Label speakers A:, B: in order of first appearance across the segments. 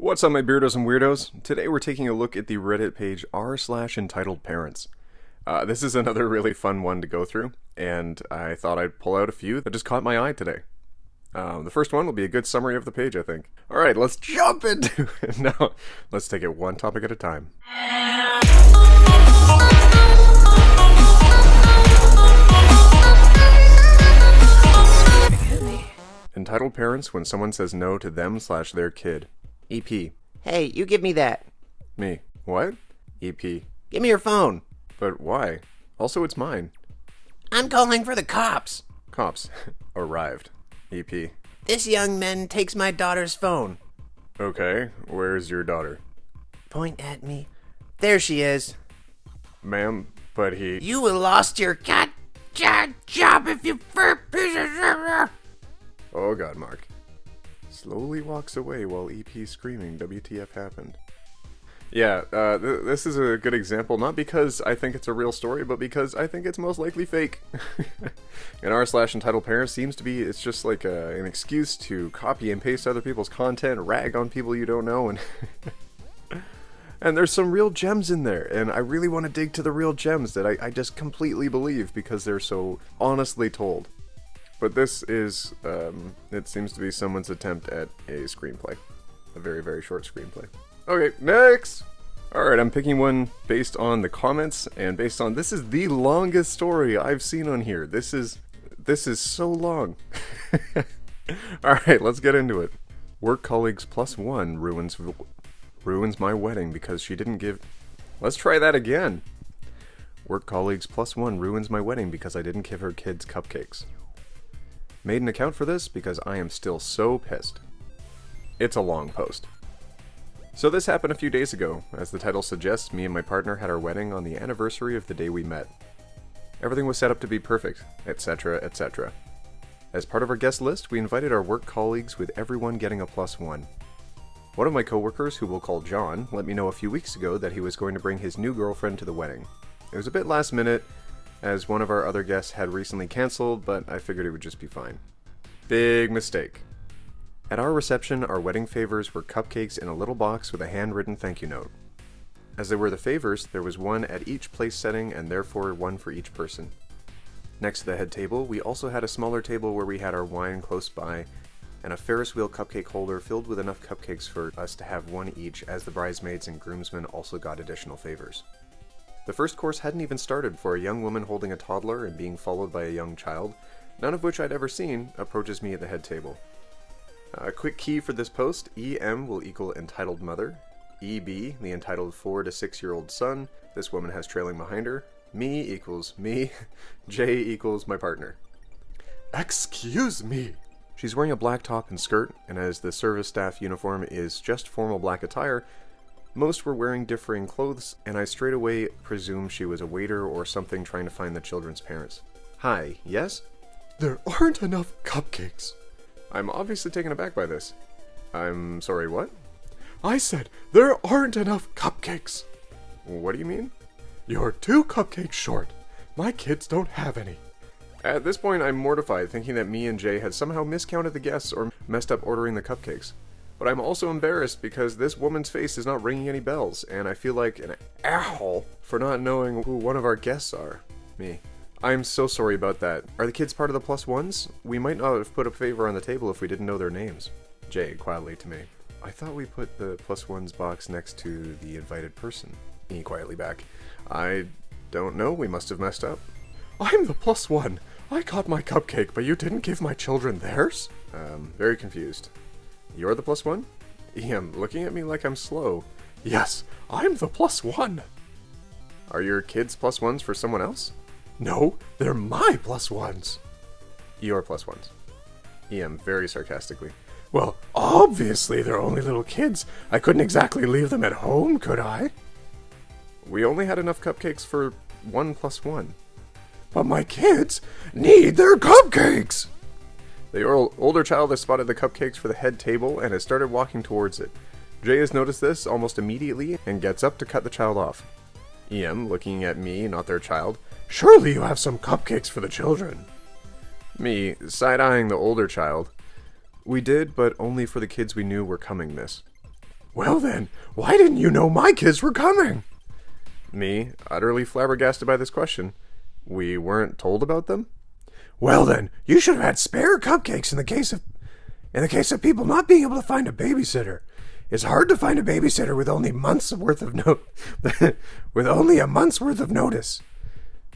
A: What's up, my Beardos and Weirdos? Today we're taking a look at the Reddit page r/EntitledParents. This is another really fun one to go through, and I thought I'd pull out a few that just caught my eye today. The first one will be a good summary of the page, I think. Alright, let's jump into it! Now, let's take it one topic at a time. Entitled parents when someone says no to them/their kid. EP.
B: Hey, you give me that.
A: Me. What? EP.
B: Give me your phone.
A: But why? Also, it's mine.
B: I'm calling for the cops.
A: Cops. Arrived. EP.
B: This young man takes my daughter's phone.
A: Okay, where's your daughter?
B: Point at me. There she is.
A: Ma'am, but he...
B: You will lost your goddamn job if you fur pieces of...
A: Oh god, Mark. Slowly walks away while EP screaming, WTF happened. Yeah, this is a good example, not because I think it's a real story, but because I think it's most likely fake. And r/EntitledParents seems to be, it's just like an excuse to copy and paste other people's content, rag on people you don't know, and... And there's some real gems in there, and I really want to dig to the real gems that I just completely believe because they're so honestly told. But this is, it seems to be someone's attempt at a screenplay. A very, very short screenplay. Okay, next! Alright, I'm picking one based on the comments, and based on, this is the longest story I've seen on here. This is so long. Alright, let's get into it. Work colleagues +1 ruins my wedding because she didn't give... Let's try that again. Work colleagues +1 ruins my wedding because I didn't give her kids cupcakes. Made an account for this because I am still so pissed. It's a long post. So this happened a few days ago. As the title suggests, me and my partner had our wedding on the anniversary of the day we met. Everything was set up to be perfect, etc, etc. As part of our guest list, we invited our work colleagues with everyone getting a +1. One of my coworkers, who we'll call John, let me know a few weeks ago that he was going to bring his new girlfriend to the wedding. It was a bit last minute, as one of our other guests had recently cancelled, but I figured it would just be fine. Big mistake. At our reception, our wedding favors were cupcakes in a little box with a handwritten thank you note. As they were the favors, there was one at each place setting and therefore one for each person. Next to the head table, we also had a smaller table where we had our wine close by, and a Ferris wheel cupcake holder filled with enough cupcakes for us to have one each, as the bridesmaids and groomsmen also got additional favors. The first course hadn't even started for a young woman holding a toddler and being followed by a young child, none of which I'd ever seen, approaches me at the head table. A quick key for this post: EM will equal entitled mother, EB, the entitled 4 to 6 year old son, this woman has trailing behind her, me equals me, J equals my partner. Excuse me! She's wearing a black top and skirt, and as the service staff uniform is just formal black attire, most were wearing differing clothes, and I straight away presumed she was a waiter or something trying to find the children's parents. Hi, yes? There aren't enough cupcakes. I'm obviously taken aback by this. I'm sorry, what? I said, there aren't enough cupcakes. What do you mean? You're 2 cupcakes short. My kids don't have any. At this point, I'm mortified, thinking that me and Jay had somehow miscounted the guests or messed up ordering the cupcakes. But I'm also embarrassed because this woman's face is not ringing any bells, and I feel like an asshole for not knowing who one of our guests are. Me. I'm so sorry about that. Are the kids part of the +1s? We might not have put a favor on the table if we didn't know their names. Jay, quietly to me. I thought we put the +1s box next to the invited person. Me, quietly back. I don't know, we must have messed up. I'm the +1. I got my cupcake, but you didn't give my children theirs? Very confused. You're the +1? EM, looking at me like I'm slow. Yes, I'm the +1. Are your kids +1s for someone else? No, they're my +1s. Your +1s. EM, very sarcastically. Well, obviously they're only little kids. I couldn't exactly leave them at home, could I? We only had enough cupcakes for one +1. But my kids need their cupcakes! The older child has spotted the cupcakes for the head table and has started walking towards it. Jay has noticed this almost immediately and gets up to cut the child off. EM, looking at me, not their child. Surely you have some cupcakes for the children. Me, side-eyeing the older child. We did, but only for the kids we knew were coming, miss. Well then, why didn't you know my kids were coming? Me, utterly flabbergasted by this question. We weren't told about them? Well then, you should have had spare cupcakes in the case of people not being able to find a babysitter. It's hard to find a babysitter with only a month's worth of notice.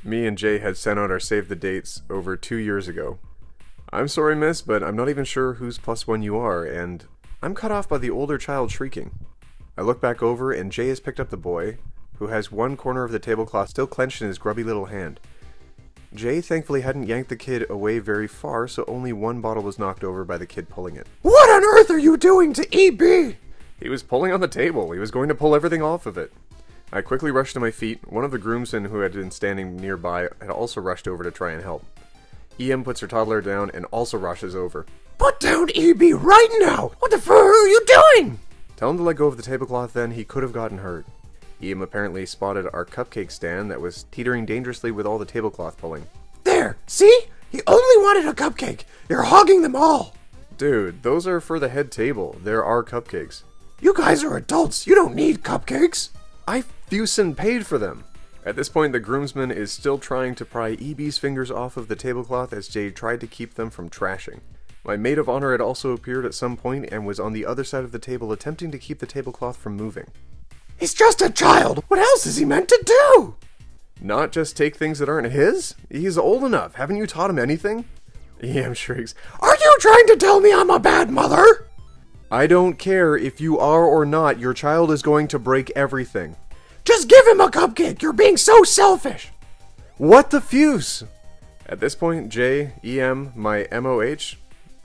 A: Me and Jay had sent out our save the dates over 2 years ago. I'm sorry, miss, but I'm not even sure whose +1 you are, and I'm cut off by the older child shrieking. I look back over, and Jay has picked up the boy, who has one corner of the tablecloth still clenched in his grubby little hand. Jay thankfully hadn't yanked the kid away very far, so only one bottle was knocked over by the kid pulling it. What on earth are you doing to EB? He was pulling on the table. He was going to pull everything off of it. I quickly rushed to my feet. One of the groomsmen who had been standing nearby had also rushed over to try and help. EM puts her toddler down and also rushes over. Put down EB right now! What the fuck are you doing? Tell him to let go of the tablecloth then, he could have gotten hurt. EM apparently spotted our cupcake stand that was teetering dangerously with all the tablecloth pulling. There! See? He only wanted a cupcake! You're hogging them all! Dude, those are for the head table. There are cupcakes. You guys are adults. You don't need cupcakes. I fusin' paid for them. At this point, the groomsman is still trying to pry EB's fingers off of the tablecloth as Jay tried to keep them from trashing. My maid of honor had also appeared at some point and was on the other side of the table attempting to keep the tablecloth from moving. He's just a child! What else is he meant to do? Not just take things that aren't his? He's old enough. Haven't you taught him anything? EM shrieks. Are you trying to tell me I'm a bad mother? I don't care if you are or not. Your child is going to break everything. Just give him a cupcake! You're being so selfish! What the fuse? At this point, Jay, EM, my MOH,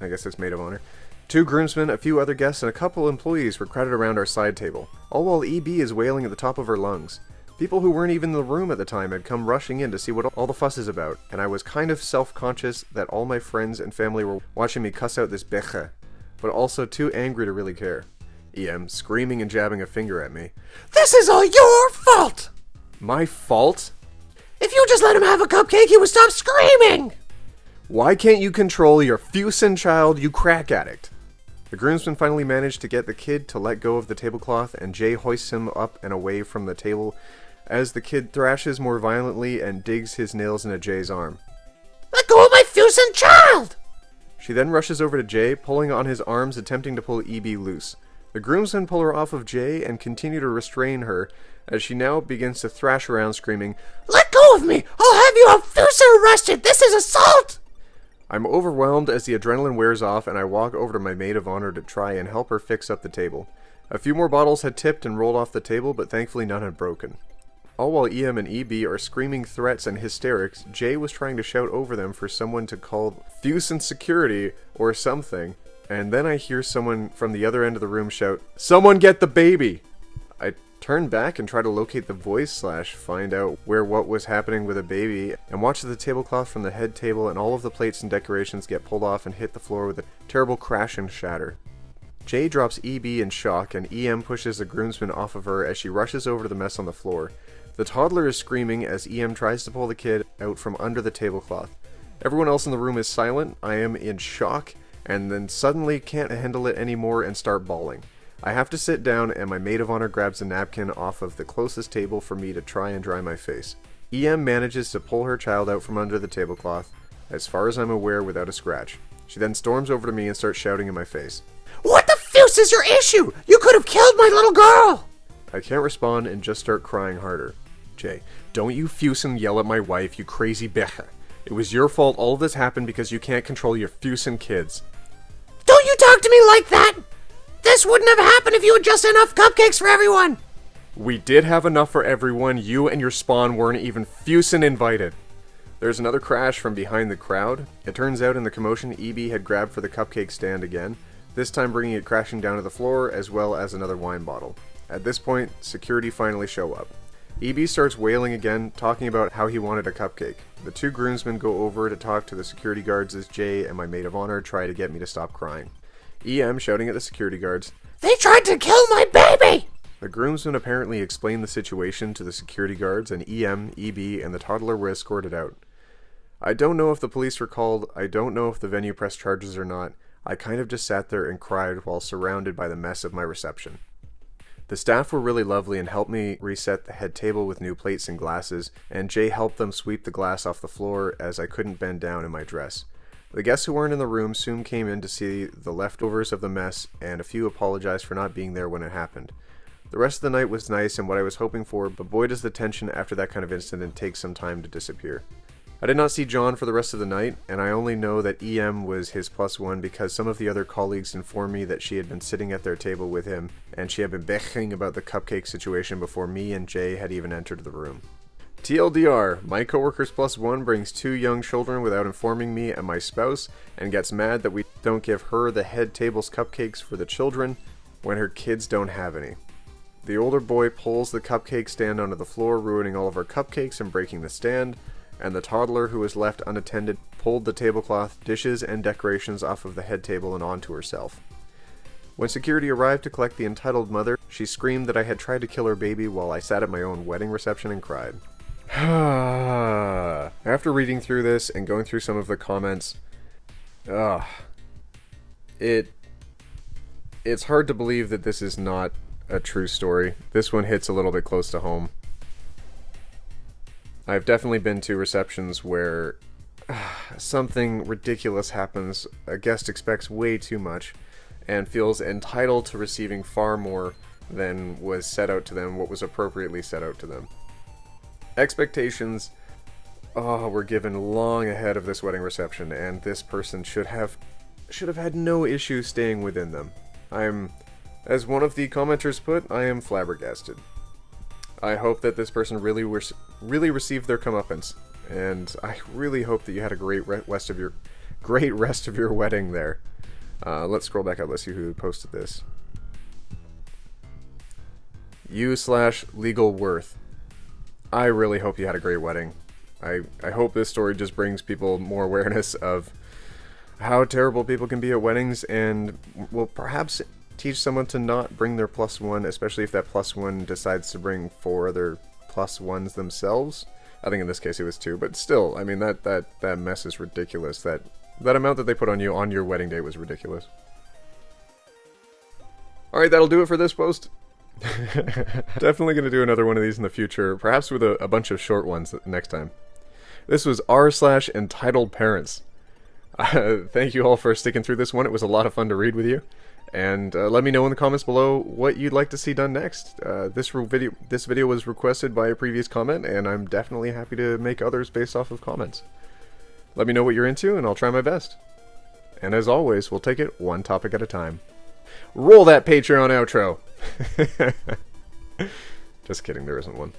A: I guess that's maid of honor, 2 groomsmen, a few other guests, and a couple employees were crowded around our side table, all while EB is wailing at the top of her lungs. People who weren't even in the room at the time had come rushing in to see what all the fuss is about, and I was kind of self-conscious that all my friends and family were watching me cuss out this beche, but also too angry to really care. EM screaming and jabbing a finger at me. This is all your fault! My fault? If you just let him have a cupcake, he would stop screaming! Why can't you control your fusin' child, you crack addict? The groomsman finally managed to get the kid to let go of the tablecloth, and Jay hoists him up and away from the table as the kid thrashes more violently and digs his nails into Jay's arm. Let go of my fusin' child! She then rushes over to Jay, pulling on his arms, attempting to pull EB loose. The groomsmen pull her off of Jay and continue to restrain her as she now begins to thrash around screaming, Let go of me! I'll have you fusin' arrested! This is assault! I'm overwhelmed as the adrenaline wears off and I walk over to my maid of honor to try and help her fix up the table. A few more bottles had tipped and rolled off the table, but thankfully none had broken. All while EM and EB are screaming threats and hysterics, Jay was trying to shout over them for someone to call fusin' security or something. And then I hear someone from the other end of the room shout, Someone get the baby! I turn back and try to locate the voice / find out what was happening with a baby, and watch the tablecloth from the head table and all of the plates and decorations get pulled off and hit the floor with a terrible crash and shatter. Jay drops EB in shock and EM pushes the groomsman off of her as she rushes over to the mess on the floor. The toddler is screaming as EM tries to pull the kid out from under the tablecloth. Everyone else in the room is silent. I am in shock and then suddenly can't handle it anymore and start bawling. I have to sit down and my maid of honor grabs a napkin off of the closest table for me to try and dry my face. EM manages to pull her child out from under the tablecloth, as far as I'm aware without a scratch. She then storms over to me and starts shouting in my face. What the fuse is your issue? You could have killed my little girl! I can't respond and just start crying harder. Jay, don't you fuse and yell at my wife, you crazy beche. It was your fault all of this happened because you can't control your fusin' kids. Don't you talk to me like that! This wouldn't have happened if you had just enough cupcakes for everyone! We did have enough for everyone. You and your spawn weren't even fusin' invited. There's another crash from behind the crowd. It turns out in the commotion, EB had grabbed for the cupcake stand again, this time bringing it crashing down to the floor as well as another wine bottle. At this point, security finally show up. EB starts wailing again, talking about how he wanted a cupcake. The 2 groomsmen go over to talk to the security guards as Jay and my maid of honor try to get me to stop crying. EM shouting at the security guards, They tried to kill my baby! The groomsmen apparently explained the situation to the security guards and EM, EB, and the toddler were escorted out. I don't know if the police were called, I don't know if the venue pressed charges or not. I kind of just sat there and cried while surrounded by the mess of my reception. The staff were really lovely and helped me reset the head table with new plates and glasses, and Jay helped them sweep the glass off the floor as I couldn't bend down in my dress. The guests who weren't in the room soon came in to see the leftovers of the mess, and a few apologized for not being there when it happened. The rest of the night was nice and what I was hoping for, but boy does the tension after that kind of incident take some time to disappear. I did not see John for the rest of the night, and I only know that EM was his +1 because some of the other colleagues informed me that she had been sitting at their table with him, and she had been beching about the cupcake situation before me and Jay had even entered the room. TLDR, my coworker's +1 brings 2 young children without informing me and my spouse, and gets mad that we don't give her the head table's cupcakes for the children when her kids don't have any. The older boy pulls the cupcake stand onto the floor, ruining all of our cupcakes and breaking the stand, and the toddler, who was left unattended, pulled the tablecloth, dishes, and decorations off of the head table and onto herself. When security arrived to collect the entitled mother, she screamed that I had tried to kill her baby while I sat at my own wedding reception and cried. After reading through this and going through some of the comments, it's hard to believe that this is not a true story. This one hits a little bit close to home. I've definitely been to receptions where something ridiculous happens, a guest expects way too much, and feels entitled to receiving far more than was set out to them, what was appropriately set out to them. Expectations were given long ahead of this wedding reception, and this person should have had no issue staying within them. As one of the commenters put, I am flabbergasted. I hope that this person really received their comeuppance, and I really hope that you had a great rest of your wedding there. Let's scroll back up. Let's see who posted this. You/legal worth. I really hope you had a great wedding. I hope this story just brings people more awareness of how terrible people can be at weddings, and will perhaps teach someone to not bring their +1, especially if that +1 decides to bring 4 other +1s themselves. I think in this case it was 2, but still, I mean, that mess is ridiculous. That amount that they put on you on your wedding day was ridiculous. Alright, that'll do it for this post. Definitely going to do another one of these in the future, perhaps with a bunch of short ones next time. This was r/EntitledParents. Thank you all for sticking through this one. It was a lot of fun to read with you. And let me know in the comments below what you'd like to see done next. This video was requested by a previous comment, and I'm definitely happy to make others based off of comments. Let me know what you're into, and I'll try my best. And as always, we'll take it one topic at a time. Roll that Patreon outro! Just kidding, there isn't one.